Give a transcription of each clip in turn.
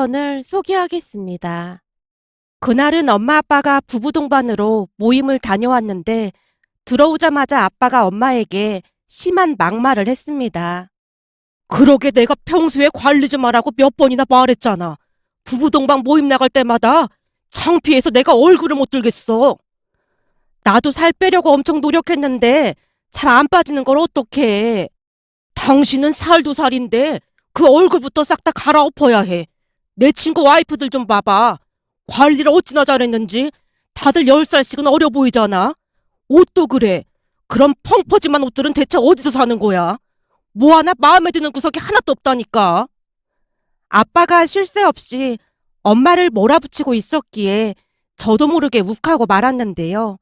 사연을 소개하겠습니다. 그날은 엄마 아빠가 부부 동반으로 모임을 다녀왔는데 들어오자마자 아빠가 엄마에게 심한 막말을 했습니다. 그러게 내가 평소에 관리 좀 하라고 몇 번이나 말했잖아. 부부 동반 모임 나갈 때마다 창피해서 내가 얼굴을 못 들겠어. 나도 살 빼려고 엄청 노력했는데 잘 안 빠지는 걸 어떡해. 당신은 살도 살인데 그 얼굴부터 싹 다 갈아엎어야 해. 내 친구 와이프들 좀 봐봐. 관리를 어찌나 잘했는지 다들 10살씩은 어려 보이잖아. 옷도 그래. 그런 펑퍼짐한 옷들은 대체 어디서 사는 거야? 뭐 하나 마음에 드는 구석이 하나도 없다니까. 아빠가 쉴 새 없이 엄마를 몰아붙이고 있었기에 저도 모르게 욱하고 말았는데요.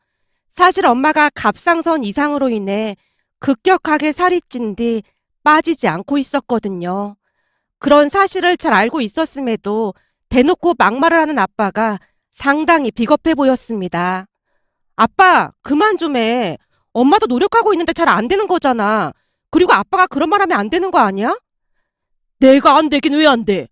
사실 엄마가 갑상선 이상으로 인해 급격하게 살이 찐 뒤 빠지지 않고 있었거든요. 그런 사실을 잘 알고 있었음에도 대놓고 막말을 하는 아빠가 상당히 비겁해 보였습니다. 아빠, 그만 좀 해. 엄마도 노력하고 있는데 잘 안 되는 거잖아. 그리고 아빠가 그런 말 하면 안 되는 거 아니야? 내가 안 되긴 왜 안 돼?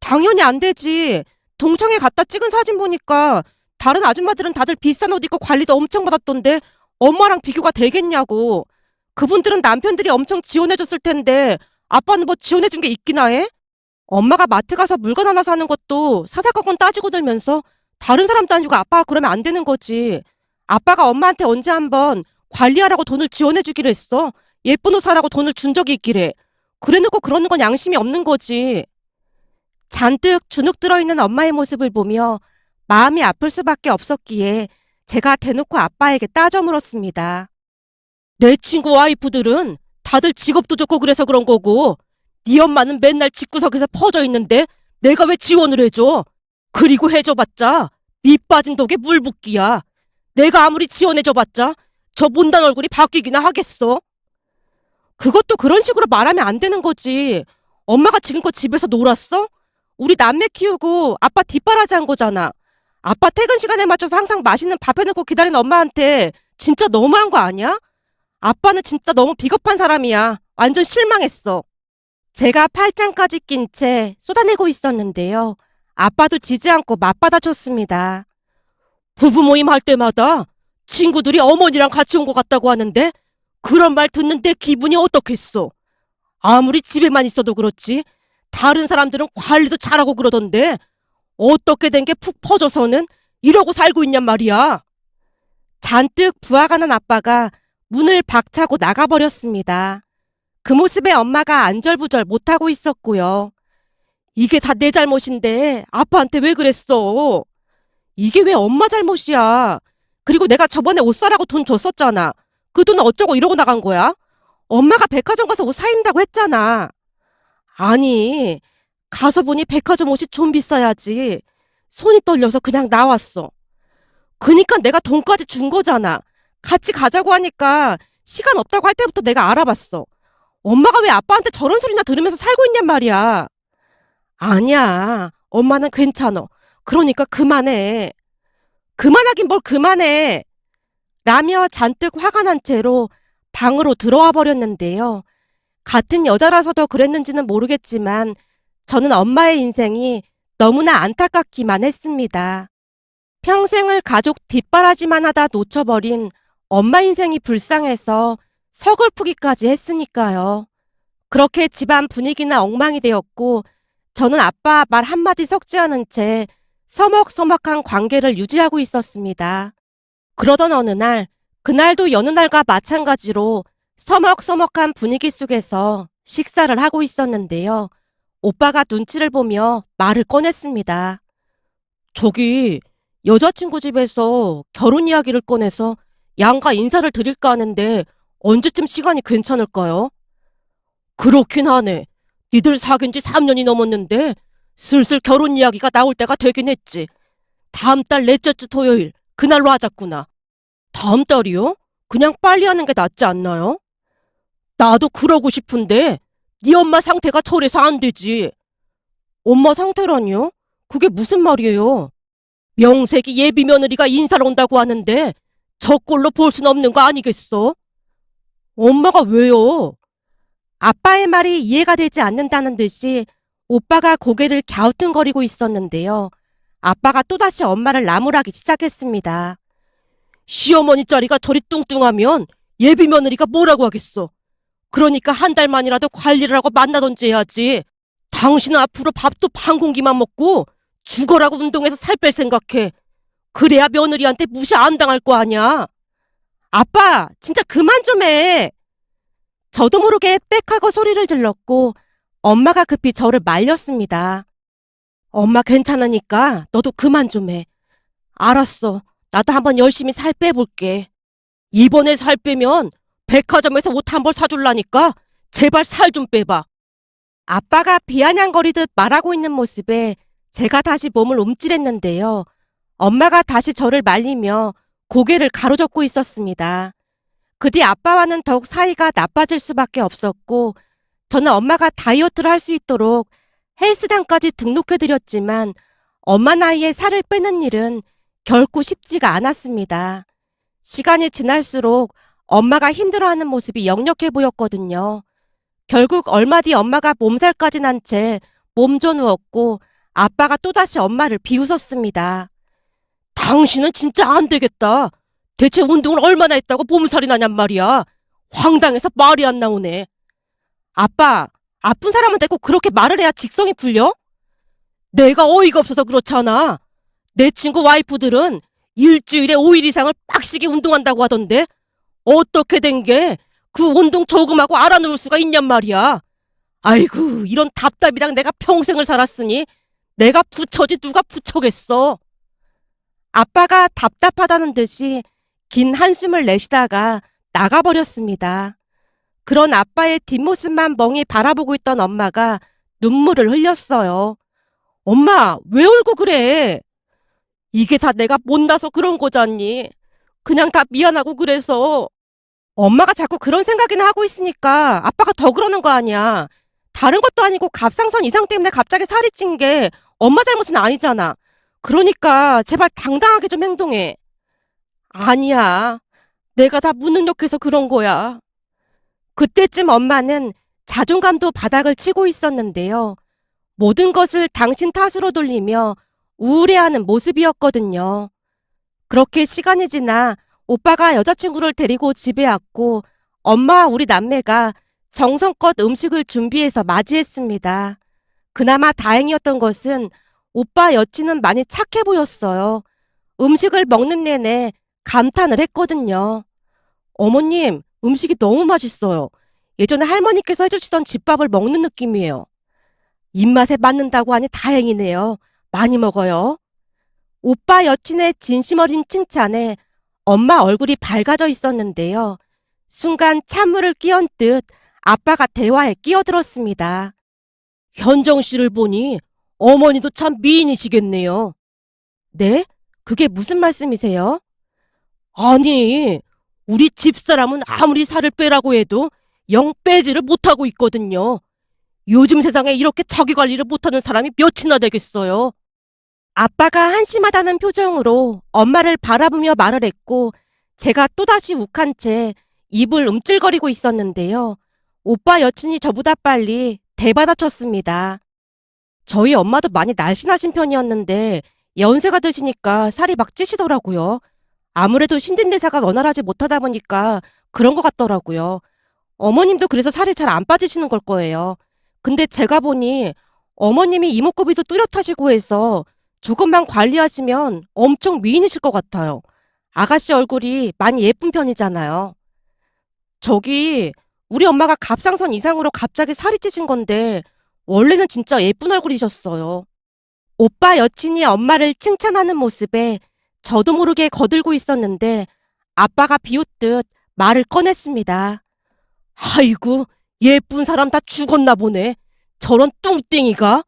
당연히 안 되지. 동창회 갔다 찍은 사진 보니까 다른 아줌마들은 다들 비싼 옷 입고 관리도 엄청 받았던데 엄마랑 비교가 되겠냐고. 그분들은 남편들이 엄청 지원해줬을 텐데 아빠는 뭐 지원해준 게 있기나 해? 엄마가 마트 가서 물건 하나 사는 것도 사사건건 따지고 들면서 다른 사람 따지고 아빠가 그러면 안 되는 거지. 아빠가 엄마한테 언제 한번 관리하라고 돈을 지원해주기로 했어. 예쁜 옷 사라고 돈을 준 적이 있기래. 그래놓고 그러는 건 양심이 없는 거지. 잔뜩 주눅 들어있는 엄마의 모습을 보며 마음이 아플 수밖에 없었기에 제가 대놓고 아빠에게 따져 물었습니다. 내 친구 와이프들은 다들 직업도 좋고 그래서 그런 거고 네 엄마는 맨날 집구석에서 퍼져 있는데 내가 왜 지원을 해줘? 그리고 해줘봤자 밑 빠진 독에 물 붓기야. 내가 아무리 지원해줘봤자 저 못난 얼굴이 바뀌기나 하겠어. 그것도 그런 식으로 말하면 안 되는 거지. 엄마가 지금껏 집에서 놀았어? 우리 남매 키우고 아빠 뒷바라지 한 거잖아. 아빠 퇴근 시간에 맞춰서 항상 맛있는 밥 해놓고 기다리는 엄마한테 진짜 너무한 거 아니야? 아빠는 진짜 너무 비겁한 사람이야. 완전 실망했어. 제가 팔짱까지 낀 채 쏟아내고 있었는데요. 아빠도 지지 않고 맞받아쳤습니다. 부부 모임 할 때마다 친구들이 어머니랑 같이 온 것 같다고 하는데 그런 말 듣는데 기분이 어떻겠어? 아무리 집에만 있어도 그렇지 다른 사람들은 관리도 잘하고 그러던데 어떻게 된 게 푹 퍼져서는 이러고 살고 있냔 말이야. 잔뜩 부하가 난 아빠가 문을 박차고 나가버렸습니다. 그 모습에 엄마가 안절부절 못하고 있었고요. 이게 다 내 잘못인데 아빠한테 왜 그랬어? 이게 왜 엄마 잘못이야? 그리고 내가 저번에 옷 사라고 돈 줬었잖아. 그 돈은 어쩌고 이러고 나간 거야? 엄마가 백화점 가서 옷 사입는다고 했잖아. 아니, 가서 보니 백화점 옷이 좀 비싸야지. 손이 떨려서 그냥 나왔어. 그니까 내가 돈까지 준 거잖아. 같이 가자고 하니까 시간 없다고 할 때부터 내가 알아봤어. 엄마가 왜 아빠한테 저런 소리나 들으면서 살고 있냔 말이야. 아니야. 엄마는 괜찮어. 그러니까 그만해. 그만하긴 뭘 그만해. 라며 잔뜩 화가 난 채로 방으로 들어와 버렸는데요. 같은 여자라서도 그랬는지는 모르겠지만 저는 엄마의 인생이 너무나 안타깝기만 했습니다. 평생을 가족 뒷바라지만 하다 놓쳐버린 엄마 인생이 불쌍해서 서글프기까지 했으니까요. 그렇게 집안 분위기는 엉망이 되었고 저는 아빠 말 한마디 섞지 않은 채 서먹서먹한 관계를 유지하고 있었습니다. 그러던 어느 날, 그날도 여느 날과 마찬가지로 서먹서먹한 분위기 속에서 식사를 하고 있었는데요. 오빠가 눈치를 보며 말을 꺼냈습니다. 저기 여자친구 집에서 결혼 이야기를 꺼내서 양가 인사를 드릴까 하는데 언제쯤 시간이 괜찮을까요? 그렇긴 하네. 니들 사귄 지 3년이 넘었는데 슬슬 결혼 이야기가 나올 때가 되긴 했지. 다음 달 넷째 주 토요일 그날로 하자꾸나. 다음 달이요? 그냥 빨리 하는 게 낫지 않나요? 나도 그러고 싶은데 네 엄마 상태가 저래서 안 되지. 엄마 상태라니요? 그게 무슨 말이에요? 명색이 예비 며느리가 인사를 온다고 하는데 저 꼴로 볼 순 없는 거 아니겠어? 엄마가 왜요? 아빠의 말이 이해가 되지 않는다는 듯이 오빠가 고개를 갸우뚱거리고 있었는데요. 아빠가 또다시 엄마를 나무라기 시작했습니다. 시어머니 자리가 저리 뚱뚱하면 예비 며느리가 뭐라고 하겠어. 그러니까 한 달만이라도 관리를 하고 만나던지 해야지. 당신은 앞으로 밥도 반 공기만 먹고 죽어라고 운동해서 살 뺄 생각해. 그래야 며느리한테 무시 안 당할 거 아니야. 아빠, 진짜 그만 좀 해. 저도 모르게 빽하고 소리를 질렀고 엄마가 급히 저를 말렸습니다. 엄마 괜찮으니까 너도 그만 좀 해. 알았어. 나도 한번 열심히 살 빼볼게. 이번에 살 빼면 백화점에서 옷 한 벌 사줄라니까 제발 살 좀 빼봐. 아빠가 비아냥거리듯 말하고 있는 모습에 제가 다시 몸을 움찔했는데요. 엄마가 다시 저를 말리며 고개를 가로젓고 있었습니다. 그 뒤 아빠와는 더욱 사이가 나빠질 수밖에 없었고 저는 엄마가 다이어트를 할 수 있도록 헬스장까지 등록해드렸지만 엄마 나이에 살을 빼는 일은 결코 쉽지가 않았습니다. 시간이 지날수록 엄마가 힘들어하는 모습이 역력해 보였거든요. 결국 얼마 뒤 엄마가 몸살까지 난 채 몸져 누웠고 아빠가 또다시 엄마를 비웃었습니다. 당신은 진짜 안 되겠다. 대체 운동을 얼마나 했다고 몸살이 나냔 말이야. 황당해서 말이 안 나오네. 아빠, 아픈 사람한테 꼭 그렇게 말을 해야 직성이 풀려? 내가 어이가 없어서 그렇잖아. 내 친구 와이프들은 일주일에 5일 이상을 빡시게 운동한다고 하던데 어떻게 된 게 그 운동 조금하고 알아놓을 수가 있냔 말이야. 아이고, 이런 답답이랑 내가 평생을 살았으니 내가 부처지 누가 부처겠어. 아빠가 답답하다는 듯이 긴 한숨을 내쉬다가 나가버렸습니다. 그런 아빠의 뒷모습만 멍이 바라보고 있던 엄마가 눈물을 흘렸어요. 엄마, 왜 울고 그래? 이게 다 내가 못나서 그런 거잖니. 그냥 다 미안하고 그래서. 엄마가 자꾸 그런 생각이나 하고 있으니까 아빠가 더 그러는 거 아니야. 다른 것도 아니고 갑상선 이상 때문에 갑자기 살이 찐 게 엄마 잘못은 아니잖아. 그러니까 제발 당당하게 좀 행동해. 아니야. 내가 다 무능력해서 그런 거야. 그때쯤 엄마는 자존감도 바닥을 치고 있었는데요. 모든 것을 당신 탓으로 돌리며 우울해하는 모습이었거든요. 그렇게 시간이 지나 오빠가 여자친구를 데리고 집에 왔고 엄마와 우리 남매가 정성껏 음식을 준비해서 맞이했습니다. 그나마 다행이었던 것은 오빠 여친은 많이 착해 보였어요. 음식을 먹는 내내 감탄을 했거든요. 어머님, 음식이 너무 맛있어요. 예전에 할머니께서 해주시던 집밥을 먹는 느낌이에요. 입맛에 맞는다고 하니 다행이네요. 많이 먹어요. 오빠 여친의 진심 어린 칭찬에 엄마 얼굴이 밝아져 있었는데요. 순간 찬물을 끼얹듯 아빠가 대화에 끼어들었습니다. 현정 씨를 보니 어머니도 참 미인이시겠네요. 네? 그게 무슨 말씀이세요? 아니, 우리 집사람은 아무리 살을 빼라고 해도 영 빼지를 못하고 있거든요. 요즘 세상에 이렇게 자기 관리를 못하는 사람이 몇이나 되겠어요. 아빠가 한심하다는 표정으로 엄마를 바라보며 말을 했고 제가 또다시 욱한 채 입을 움찔거리고 있었는데요. 오빠 여친이 저보다 빨리 대받아쳤습니다. 저희 엄마도 많이 날씬하신 편이었는데 연세가 드시니까 살이 막 찌시더라고요. 아무래도 신진대사가 원활하지 못하다 보니까 그런 것 같더라고요. 어머님도 그래서 살이 잘 안 빠지시는 걸 거예요. 근데 제가 보니 어머님이 이목구비도 뚜렷하시고 해서 조금만 관리하시면 엄청 미인이실 것 같아요. 아가씨 얼굴이 많이 예쁜 편이잖아요. 저기 우리 엄마가 갑상선 이상으로 갑자기 살이 찌신 건데 원래는 진짜 예쁜 얼굴이셨어요. 오빠 여친이 엄마를 칭찬하는 모습에 저도 모르게 거들고 있었는데 아빠가 비웃듯 말을 꺼냈습니다. 아이고, 예쁜 사람 다 죽었나 보네. 저런 뚱땡이가.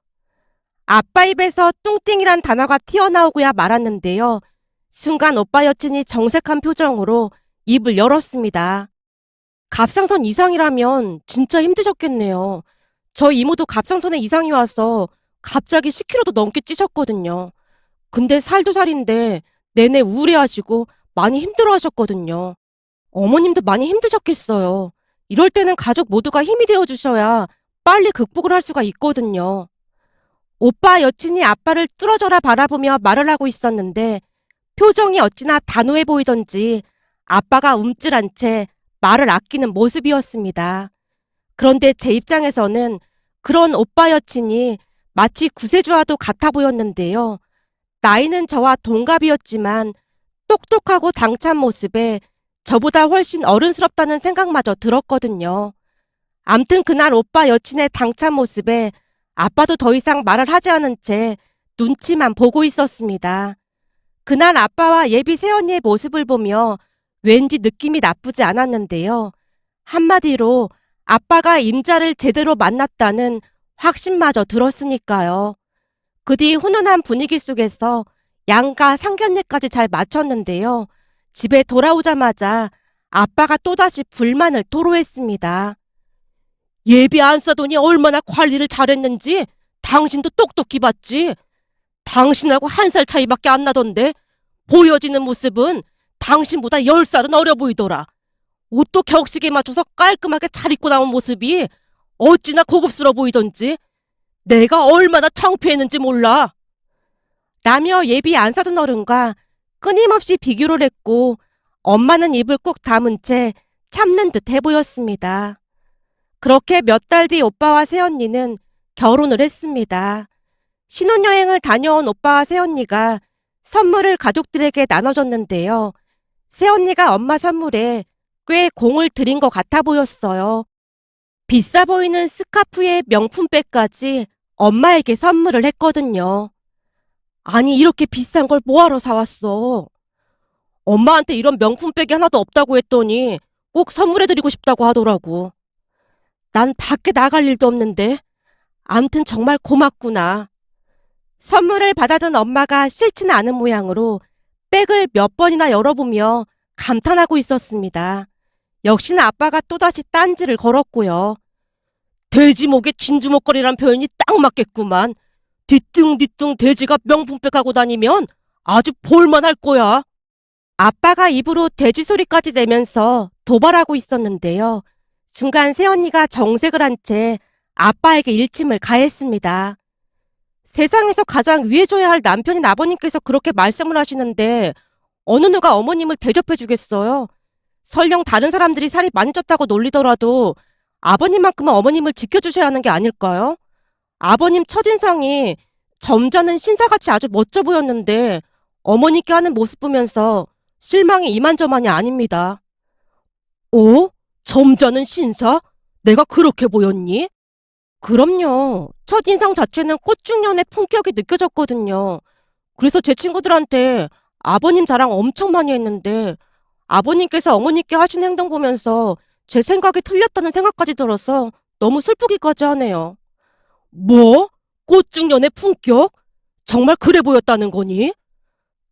아빠 입에서 뚱땡이란 단어가 튀어나오고야 말았는데요. 순간 오빠 여친이 정색한 표정으로 입을 열었습니다. 갑상선 이상이라면 진짜 힘드셨겠네요. 저희 이모도 갑상선에 이상이 와서 갑자기 10kg도 넘게 찌셨거든요. 근데 살도 살인데 내내 우울해하시고 많이 힘들어하셨거든요. 어머님도 많이 힘드셨겠어요. 이럴 때는 가족 모두가 힘이 되어주셔야 빨리 극복을 할 수가 있거든요. 오빠 여친이 아빠를 뚫어져라 바라보며 말을 하고 있었는데 표정이 어찌나 단호해 보이던지 아빠가 움찔한 채 말을 아끼는 모습이었습니다. 그런데 제 입장에서는 그런 오빠 여친이 마치 구세주와도 같아 보였는데요. 나이는 저와 동갑이었지만 똑똑하고 당찬 모습에 저보다 훨씬 어른스럽다는 생각마저 들었거든요. 암튼 그날 오빠 여친의 당찬 모습에 아빠도 더 이상 말을 하지 않은 채 눈치만 보고 있었습니다. 그날 아빠와 예비 새언니의 모습을 보며 왠지 느낌이 나쁘지 않았는데요. 한마디로 아빠가 임자를 제대로 만났다는 확신마저 들었으니까요. 그 뒤 훈훈한 분위기 속에서 양가 상견례까지 잘 마쳤는데요. 집에 돌아오자마자 아빠가 또다시 불만을 토로했습니다. 예비 안 싸더니 얼마나 관리를 잘했는지 당신도 똑똑히 봤지. 당신하고 1살 차이밖에 안 나던데 보여지는 모습은 당신보다 10살은 어려 보이더라. 옷도 격식에 맞춰서 깔끔하게 잘 입고 나온 모습이 어찌나 고급스러워 보이던지 내가 얼마나 창피했는지 몰라. 라며 예비 안 사둔 어른과 끊임없이 비교를 했고 엄마는 입을 꾹 다문 채 참는 듯 해 보였습니다. 그렇게 몇 달 뒤 오빠와 새언니는 결혼을 했습니다. 신혼여행을 다녀온 오빠와 새언니가 선물을 가족들에게 나눠줬는데요. 새언니가 엄마 선물에 꽤 공을 들인 것 같아 보였어요. 비싸 보이는 스카프에 명품백까지 엄마에게 선물을 했거든요. 아니 이렇게 비싼 걸 뭐하러 사왔어? 엄마한테 이런 명품백이 하나도 없다고 했더니 꼭 선물해드리고 싶다고 하더라고. 난 밖에 나갈 일도 없는데 암튼 정말 고맙구나. 선물을 받아든 엄마가 싫지는 않은 모양으로 백을 몇 번이나 열어보며 감탄하고 있었습니다. 역시나 아빠가 또다시 딴지를 걸었고요. 돼지목에 진주목걸이란 표현이 딱 맞겠구만. 뒤뚱뒤뚱 돼지가 명품백 하고 다니면 아주 볼만할 거야. 아빠가 입으로 돼지 소리까지 내면서 도발하고 있었는데요. 순간 새언니가 정색을 한 채 아빠에게 일침을 가했습니다. 세상에서 가장 위해줘야 할 남편인 아버님께서 그렇게 말씀을 하시는데 어느 누가 어머님을 대접해 주겠어요? 설령 다른 사람들이 살이 많이 쪘다고 놀리더라도 아버님만큼은 어머님을 지켜주셔야 하는 게 아닐까요? 아버님 첫인상이 점잖은 신사같이 아주 멋져 보였는데 어머니께 하는 모습 보면서 실망이 이만저만이 아닙니다. 오? 점잖은 신사? 내가 그렇게 보였니? 그럼요. 첫인상 자체는 꽃중년의 품격이 느껴졌거든요. 그래서 제 친구들한테 아버님 자랑 엄청 많이 했는데 아버님께서 어머니께 하신 행동 보면서 제 생각이 틀렸다는 생각까지 들어서 너무 슬프기까지 하네요. 뭐? 꽃중년의 품격? 정말 그래 보였다는 거니?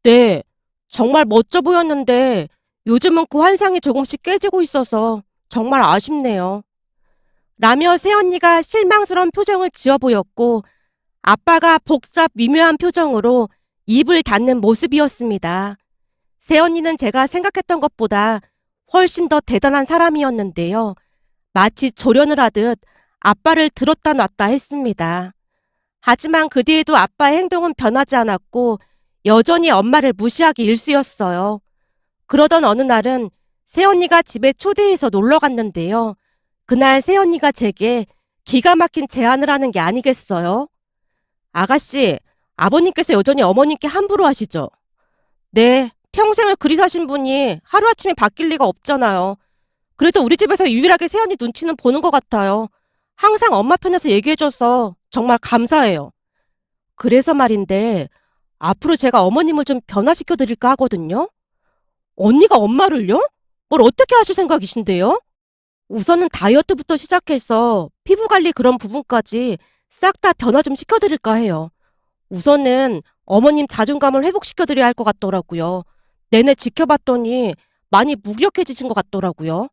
네, 정말 멋져 보였는데 요즘은 그 환상이 조금씩 깨지고 있어서 정말 아쉽네요. 라며 새언니가 실망스러운 표정을 지어 보였고 아빠가 복잡 미묘한 표정으로 입을 닫는 모습이었습니다. 새언니는 제가 생각했던 것보다 훨씬 더 대단한 사람이었는데요. 마치 조련을 하듯 아빠를 들었다 놨다 했습니다. 하지만 그 뒤에도 아빠의 행동은 변하지 않았고 여전히 엄마를 무시하기 일쑤였어요. 그러던 어느 날은 새언니가 집에 초대해서 놀러 갔는데요. 그날 새언니가 제게 기가 막힌 제안을 하는 게 아니겠어요? 아가씨, 아버님께서 여전히 어머님께 함부로 하시죠? 네, 평생을 그리 사신 분이 하루아침에 바뀔 리가 없잖아요. 그래도 우리 집에서 유일하게 새언니 눈치는 보는 것 같아요. 항상 엄마 편에서 얘기해줘서 정말 감사해요. 그래서 말인데 앞으로 제가 어머님을 좀 변화시켜 드릴까 하거든요. 언니가 엄마를요? 뭘 어떻게 하실 생각이신데요? 우선은 다이어트부터 시작해서 피부관리 그런 부분까지 싹 다 변화 좀 시켜드릴까 해요. 우선은 어머님 자존감을 회복시켜드려야 할 것 같더라고요. 내내 지켜봤더니 많이 무기력해지신 것 같더라고요.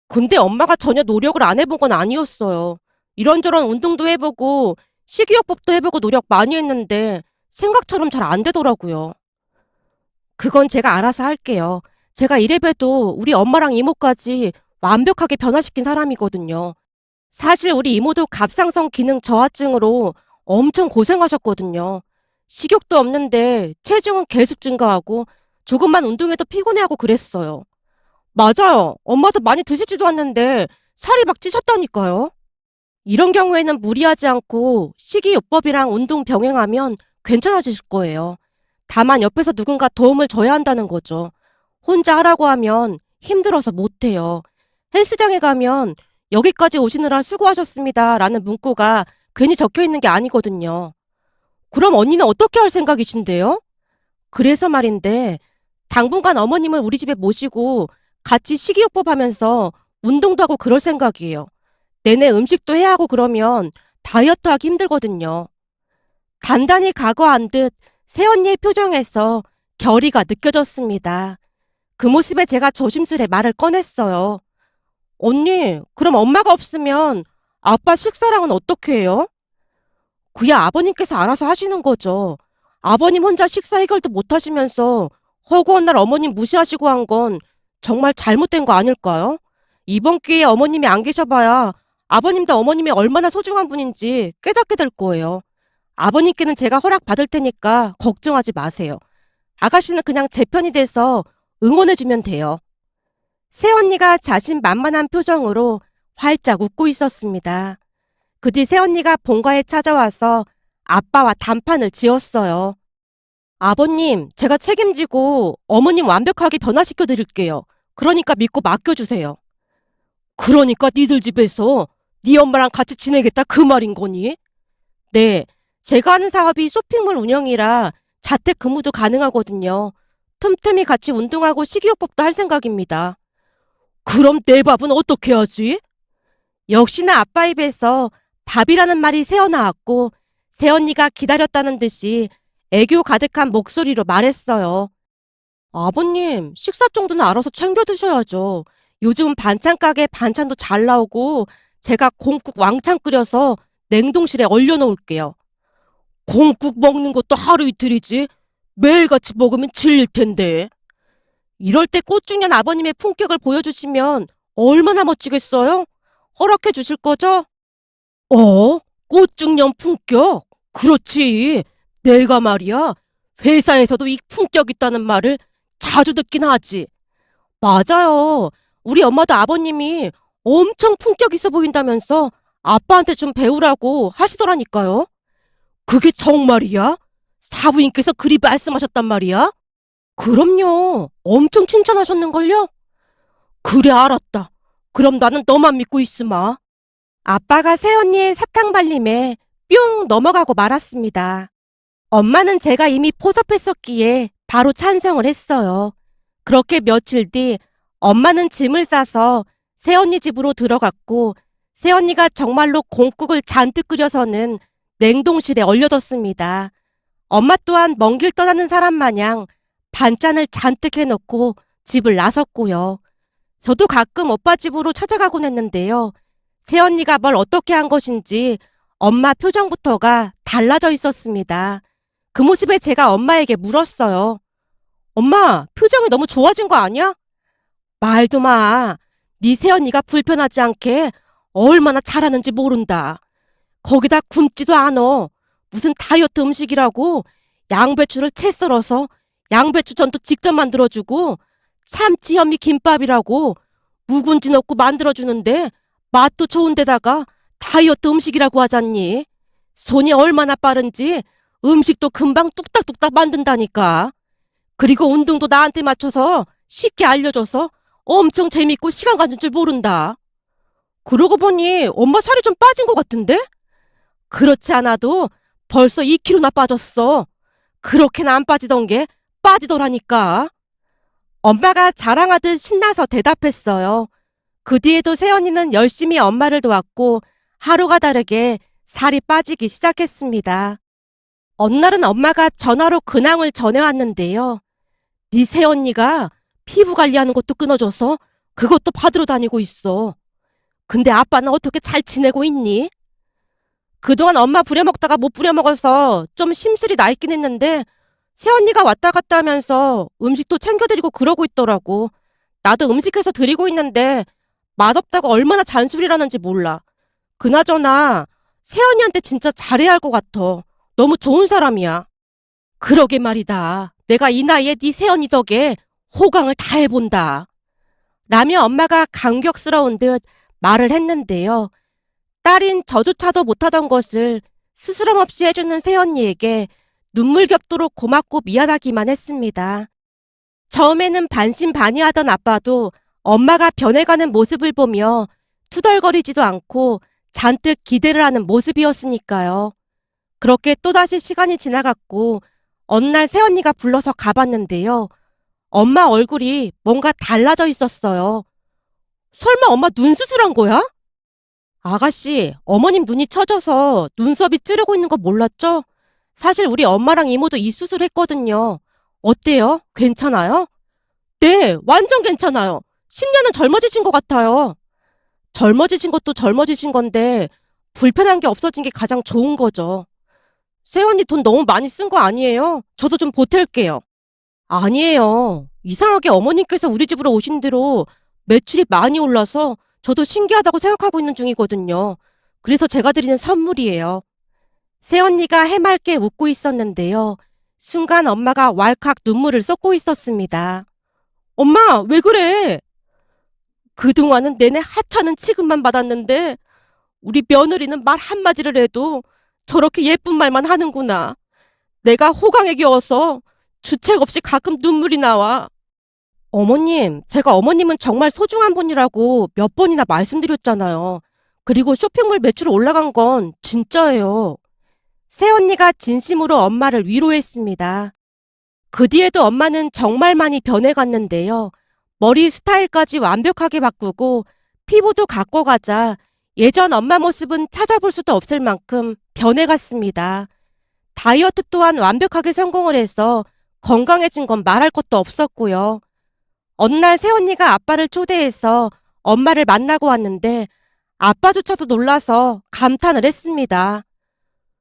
근데 엄마가 전혀 노력을 안 해본 건 아니었어요. 이런저런 운동도 해보고 식이요법도 해보고 노력 많이 했는데 생각처럼 잘 안 되더라고요. 그건 제가 알아서 할게요. 제가 이래봬도 우리 엄마랑 이모까지 완벽하게 변화시킨 사람이거든요. 사실 우리 이모도 갑상선 기능 저하증으로 엄청 고생하셨거든요. 식욕도 없는데 체중은 계속 증가하고 조금만 운동해도 피곤해하고 그랬어요. 맞아요. 엄마도 많이 드시지도 않는데 살이 막 찌셨다니까요. 이런 경우에는 무리하지 않고 식이요법이랑 운동 병행하면 괜찮아지실 거예요. 다만 옆에서 누군가 도움을 줘야 한다는 거죠. 혼자 하라고 하면 힘들어서 못해요. 헬스장에 가면 여기까지 오시느라 수고하셨습니다 라는 문구가 괜히 적혀 있는 게 아니거든요. 그럼 언니는 어떻게 할 생각이신데요? 그래서 말인데 당분간 어머님을 우리 집에 모시고 같이 식이요법 하면서 운동도 하고 그럴 생각이에요. 내내 음식도 해야 하고 그러면 다이어트 하기 힘들거든요. 단단히 각오한 듯 새언니의 표정에서 결의가 느껴졌습니다. 그 모습에 제가 조심스레 말을 꺼냈어요. 언니, 그럼 엄마가 없으면 아빠 식사랑은 어떻게 해요? 그야 아버님께서 알아서 하시는 거죠. 아버님 혼자 식사 해결도 못 하시면서 허구한 날 어머님 무시하시고 한 건 정말 잘못된 거 아닐까요? 이번 기회에 어머님이 안 계셔봐야 아버님도 어머님이 얼마나 소중한 분인지 깨닫게 될 거예요. 아버님께는 제가 허락 받을 테니까 걱정하지 마세요. 아가씨는 그냥 제 편이 돼서 응원해주면 돼요. 새언니가 자신만만한 표정으로 활짝 웃고 있었습니다. 그 뒤 새언니가 본가에 찾아와서 아빠와 단판을 지었어요. 아버님, 제가 책임지고 어머님 완벽하게 변화시켜 드릴게요. 그러니까 믿고 맡겨주세요. 그러니까 니들 집에서 네 엄마랑 같이 지내겠다 그 말인 거니? 네, 제가 하는 사업이 쇼핑몰 운영이라 자택근무도 가능하거든요. 틈틈이 같이 운동하고 식이요법도 할 생각입니다. 그럼 내 밥은 어떻게 하지? 역시나 아빠 입에서 밥이라는 말이 새어나왔고 새언니가 기다렸다는 듯이 애교 가득한 목소리로 말했어요. 아버님, 식사 정도는 알아서 챙겨 드셔야죠. 요즘 반찬 가게 반찬도 잘 나오고 제가 콩국 왕창 끓여서 냉동실에 얼려놓을게요. 콩국 먹는 것도 하루 이틀이지 매일같이 먹으면 질릴 텐데. 이럴 때 꽃중년 아버님의 품격을 보여주시면 얼마나 멋지겠어요? 허락해 주실 거죠? 꽃중년 품격? 그렇지. 내가 말이야. 회사에서도 이 품격 있다는 말을 자주 듣긴 하지. 맞아요. 우리 엄마도 아버님이 엄청 품격 있어 보인다면서 아빠한테 좀 배우라고 하시더라니까요. 그게 정말이야? 사부인께서 그리 말씀하셨단 말이야? 그럼요. 엄청 칭찬하셨는걸요? 그래, 알았다. 그럼 나는 너만 믿고 있으마. 아빠가 새언니의 사탕 발림에 뿅 넘어가고 말았습니다. 엄마는 제가 이미 포섭했었기에 바로 찬성을 했어요. 그렇게 며칠 뒤 엄마는 짐을 싸서 새언니 집으로 들어갔고 새언니가 정말로 콩국을 잔뜩 끓여서는 냉동실에 얼려뒀습니다. 엄마 또한 먼 길 떠나는 사람 마냥 반찬을 잔뜩 해놓고 집을 나섰고요. 저도 가끔 오빠 집으로 찾아가곤 했는데요. 새언니가 뭘 어떻게 한 것인지 엄마 표정부터가 달라져 있었습니다. 그 모습에 제가 엄마에게 물었어요. 엄마, 표정이 너무 좋아진 거 아니야? 말도 마. 네 새언니가 불편하지 않게 얼마나 잘하는지 모른다. 거기다 굶지도 않어. 무슨 다이어트 음식이라고 양배추를 채 썰어서 양배추전도 직접 만들어주고 참치 현미 김밥이라고 묵은지 넣고 만들어주는데 맛도 좋은데다가 다이어트 음식이라고 하잖니. 손이 얼마나 빠른지 음식도 금방 뚝딱뚝딱 만든다니까. 그리고 운동도 나한테 맞춰서 쉽게 알려줘서 엄청 재밌고 시간 가는 줄 모른다. 그러고 보니 엄마 살이 좀 빠진 것 같은데? 그렇지 않아도 벌써 2kg나 빠졌어. 그렇게는 안 빠지던 게 빠지더라니까. 엄마가 자랑하듯 신나서 대답했어요. 그 뒤에도 새언니는 열심히 엄마를 도왔고 하루가 다르게 살이 빠지기 시작했습니다. 어느 날은 엄마가 전화로 근황을 전해왔는데요. 네 새언니가 피부 관리하는 것도 끊어져서 그것도 받으러 다니고 있어. 근데 아빠는 어떻게 잘 지내고 있니? 그동안 엄마 부려먹다가 못 부려먹어서 좀 심술이 나 있긴 했는데 새언니가 왔다 갔다 하면서 음식도 챙겨드리고 그러고 있더라고. 나도 음식해서 드리고 있는데 맛없다고 얼마나 잔소리를 하는지 몰라. 그나저나 세연이한테 진짜 잘해야 할 것 같아. 너무 좋은 사람이야. 그러게 말이다. 내가 이 나이에 네 세연이 덕에 호강을 다 해본다. 라며 엄마가 감격스러운 듯 말을 했는데요. 딸인 저조차도 못하던 것을 스스럼 없이 해주는 새언니에게 눈물겹도록 고맙고 미안하기만 했습니다. 처음에는 반신반의하던 아빠도 엄마가 변해가는 모습을 보며 투덜거리지도 않고 잔뜩 기대를 하는 모습이었으니까요. 그렇게 또다시 시간이 지나갔고 어느 날 새언니가 불러서 가봤는데요. 엄마 얼굴이 뭔가 달라져 있었어요. 설마 엄마 눈 수술한 거야? 아가씨, 어머님 눈이 처져서 눈썹이 찌르고 있는 거 몰랐죠? 사실 우리 엄마랑 이모도 이 수술했거든요. 어때요? 괜찮아요? 네, 완전 괜찮아요. 10년은 젊어지신 것 같아요. 젊어지신 것도 젊어지신 건데 불편한 게 없어진 게 가장 좋은 거죠. 세연이 돈 너무 많이 쓴 거 아니에요? 저도 좀 보탤게요. 아니에요. 이상하게 어머님께서 우리 집으로 오신 뒤로 매출이 많이 올라서 저도 신기하다고 생각하고 있는 중이거든요. 그래서 제가 드리는 선물이에요. 새언니가 해맑게 웃고 있었는데요. 순간 엄마가 왈칵 눈물을 쏟고 있었습니다. 엄마, 왜 그래? 그동안은 내내 하찮은 취급만 받았는데 우리 며느리는 말 한마디를 해도 저렇게 예쁜 말만 하는구나. 내가 호강에 겨워서 주책 없이 가끔 눈물이 나와. 어머님, 제가 어머님은 정말 소중한 분이라고 몇 번이나 말씀드렸잖아요. 그리고 쇼핑몰 매출 올라간 건 진짜예요. 새언니가 진심으로 엄마를 위로했습니다. 그 뒤에도 엄마는 정말 많이 변해갔는데요. 머리 스타일까지 완벽하게 바꾸고 피부도 가꿔가자 예전 엄마 모습은 찾아볼 수도 없을 만큼 변해갔습니다. 다이어트 또한 완벽하게 성공을 해서 건강해진 건 말할 것도 없었고요. 어느 날 새언니가 아빠를 초대해서 엄마를 만나고 왔는데 아빠조차도 놀라서 감탄을 했습니다.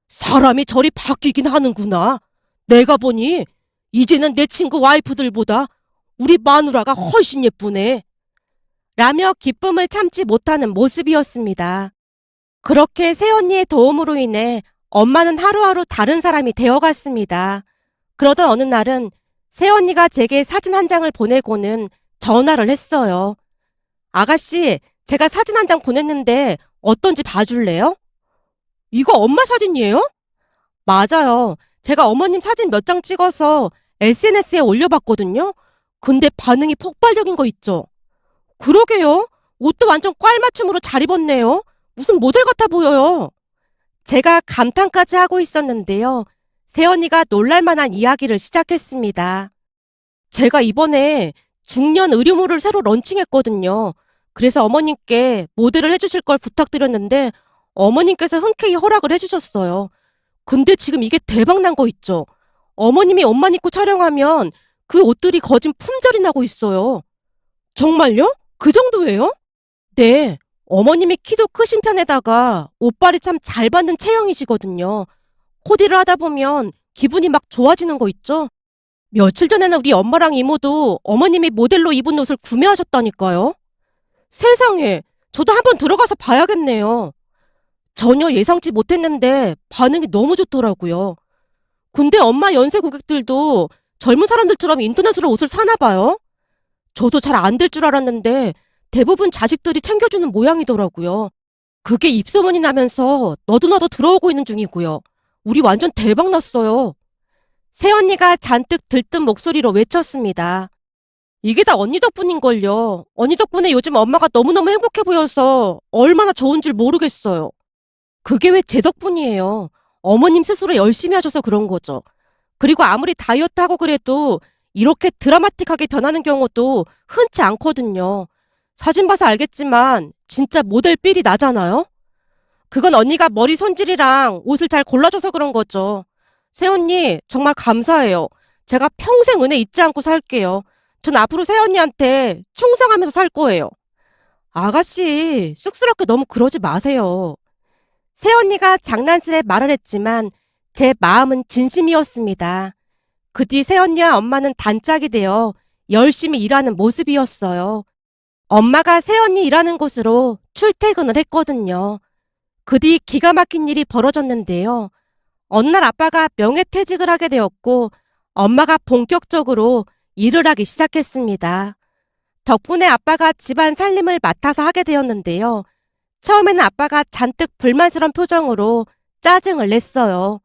사람이 저리 바뀌긴 하는구나. 내가 보니 이제는 내 친구 와이프들보다 우리 마누라가 훨씬 예쁘네. 라며 기쁨을 참지 못하는 모습이었습니다. 그렇게 새언니의 도움으로 인해 엄마는 하루하루 다른 사람이 되어갔습니다. 그러던 어느 날은 새언니가 제게 사진 한 장을 보내고는 전화를 했어요. 아가씨, 제가 사진 한 장 보냈는데 어떤지 봐줄래요? 이거 엄마 사진이에요? 맞아요. 제가 어머님 사진 몇 장 찍어서 SNS에 올려봤거든요. 근데 반응이 폭발적인 거 있죠? 그러게요. 옷도 완전 꽐맞춤으로 잘 입었네요. 무슨 모델 같아 보여요. 제가 감탄까지 하고 있었는데요. 새언니가 놀랄만한 이야기를 시작했습니다. 제가 이번에 중년 의류물을 새로 런칭했거든요. 그래서 어머님께 모델을 해주실 걸 부탁드렸는데 어머님께서 흔쾌히 허락을 해주셨어요. 근데 지금 이게 대박 난 거 있죠? 어머님이 옷만 입고 촬영하면 그 옷들이 거진 품절이 나고 있어요. 정말요? 그 정도예요? 네. 어머님이 키도 크신 편에다가 옷빨이 참 잘 받는 체형이시거든요. 코디를 하다 보면 기분이 막 좋아지는 거 있죠? 며칠 전에는 우리 엄마랑 이모도 어머님이 모델로 입은 옷을 구매하셨다니까요. 세상에, 저도 한번 들어가서 봐야겠네요. 전혀 예상치 못했는데 반응이 너무 좋더라고요. 근데 엄마 연세 고객들도 젊은 사람들처럼 인터넷으로 옷을 사나 봐요. 저도 잘 안 될 줄 알았는데 대부분 자식들이 챙겨주는 모양이더라고요. 그게 입소문이 나면서 너도나도 들어오고 있는 중이고요. 우리 완전 대박 났어요. 새언니가 잔뜩 들뜬 목소리로 외쳤습니다. 이게 다 언니 덕분인걸요. 언니 덕분에 요즘 엄마가 너무너무 행복해 보여서 얼마나 좋은 줄 모르겠어요. 그게 왜 제 덕분이에요. 어머님 스스로 열심히 하셔서 그런 거죠. 그리고 아무리 다이어트하고 그래도 이렇게 드라마틱하게 변하는 경우도 흔치 않거든요. 사진 봐서 알겠지만 진짜 모델 삘이 나잖아요? 그건 언니가 머리 손질이랑 옷을 잘 골라줘서 그런 거죠. 새언니 정말 감사해요. 제가 평생 은혜 잊지 않고 살게요. 전 앞으로 새언니한테 충성하면서 살 거예요. 아가씨, 쑥스럽게 너무 그러지 마세요. 새언니가 장난스레 말을 했지만 제 마음은 진심이었습니다. 그 뒤 새언니와 엄마는 단짝이 되어 열심히 일하는 모습이었어요. 엄마가 새언니 일하는 곳으로 출퇴근을 했거든요. 그 뒤 기가 막힌 일이 벌어졌는데요. 어느 날 아빠가 명예퇴직을 하게 되었고 엄마가 본격적으로 일을 하기 시작했습니다. 덕분에 아빠가 집안 살림을 맡아서 하게 되었는데요. 처음에는 아빠가 잔뜩 불만스러운 표정으로 짜증을 냈어요.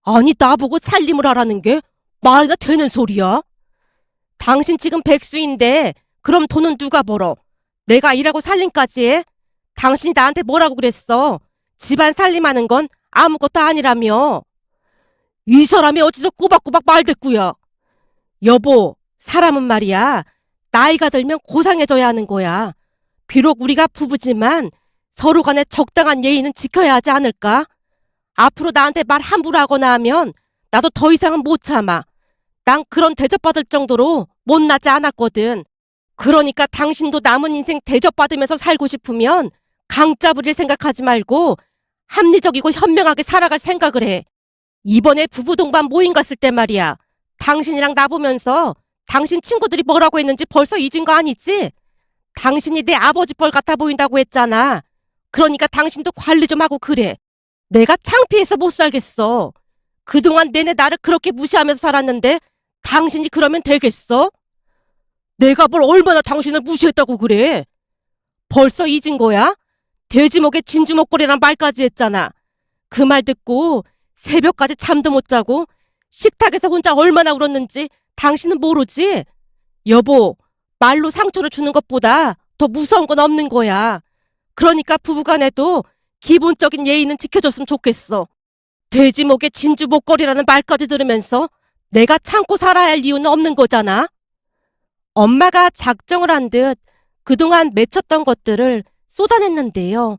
아니, 나보고 살림을 하라는 게 말이나 되는 소리야? 당신 지금 백수인데 그럼 돈은 누가 벌어? 내가 일하고 살림까지 해? 당신이 나한테 뭐라고 그랬어? 집안 살림하는 건 아무것도 아니라며. 이 사람이 어디서 꼬박꼬박 말대꾸야. 여보, 사람은 말이야. 나이가 들면 고상해져야 하는 거야. 비록 우리가 부부지만 서로 간에 적당한 예의는 지켜야 하지 않을까? 앞으로 나한테 말 함부로 하거나 하면 나도 더 이상은 못 참아. 난 그런 대접받을 정도로 못나지 않았거든. 그러니까 당신도 남은 인생 대접받으면서 살고 싶으면 강짜 부릴 생각하지 말고 합리적이고 현명하게 살아갈 생각을 해. 이번에 부부 동반 모임 갔을 때 말이야. 당신이랑 나 보면서 당신 친구들이 뭐라고 했는지 벌써 잊은 거 아니지? 당신이 내 아버지 뻘 같아 보인다고 했잖아. 그러니까 당신도 관리 좀 하고 그래. 내가 창피해서 못 살겠어. 그동안 내내 나를 그렇게 무시하면서 살았는데 당신이 그러면 되겠어? 내가 뭘 얼마나 당신을 무시했다고 그래? 벌써 잊은 거야? 돼지목에 진주목걸이란 말까지 했잖아. 그 말 듣고 새벽까지 잠도 못 자고 식탁에서 혼자 얼마나 울었는지 당신은 모르지? 여보, 말로 상처를 주는 것보다 더 무서운 건 없는 거야. 그러니까 부부간에도 기본적인 예의는 지켜줬으면 좋겠어. 돼지목에 진주목걸이라는 말까지 들으면서 내가 참고 살아야 할 이유는 없는 거잖아. 엄마가 작정을 한 듯 그동안 맺혔던 것들을 쏟아냈는데요.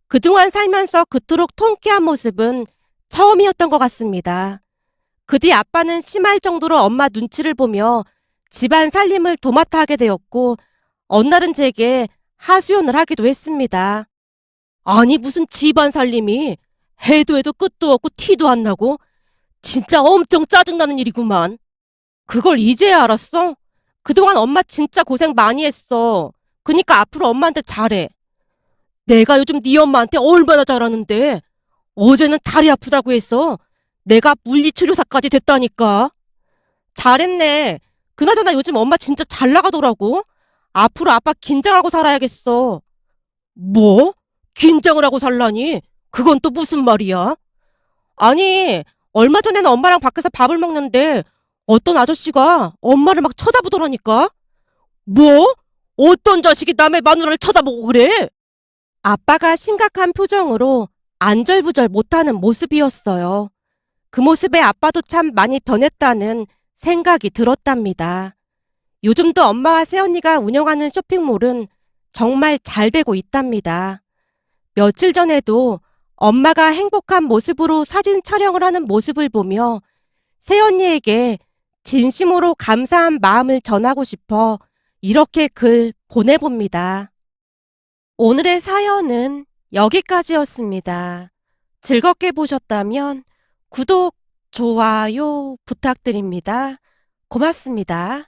그동안 살면서 그토록 통쾌한 모습은 처음이었던 것 같습니다. 그 뒤 아빠는 심할 정도로 엄마 눈치를 보며 집안 살림을 도맡아 하게 되었고 어느 날은 제게 하소연을 하기도 했습니다. 아니, 무슨 집안 살림이 해도 해도 끝도 없고 티도 안 나고 진짜 엄청 짜증나는 일이구만. 그걸 이제야 알았어? 그동안 엄마 진짜 고생 많이 했어. 그니까 앞으로 엄마한테 잘해. 내가 요즘 네 엄마한테 얼마나 잘하는데 어제는 다리 아프다고 해서 내가 물리치료사까지 됐다니까. 잘했네. 그나저나 요즘 엄마 진짜 잘 나가더라고. 앞으로 아빠 긴장하고 살아야겠어. 뭐? 긴장을 하고 살라니? 그건 또 무슨 말이야? 아니, 얼마 전에는 엄마랑 밖에서 밥을 먹는데 어떤 아저씨가 엄마를 막 쳐다보더라니까? 뭐? 어떤 자식이 남의 마누라를 쳐다보고 그래? 아빠가 심각한 표정으로 안절부절 못하는 모습이었어요. 그 모습에 아빠도 참 많이 변했다는 생각이 들었답니다. 요즘도 엄마와 새언니가 운영하는 쇼핑몰은 정말 잘 되고 있답니다. 며칠 전에도 엄마가 행복한 모습으로 사진 촬영을 하는 모습을 보며 새언니에게 진심으로 감사한 마음을 전하고 싶어 이렇게 글 보내봅니다. 오늘의 사연은 여기까지였습니다. 즐겁게 보셨다면 구독, 좋아요 부탁드립니다. 고맙습니다.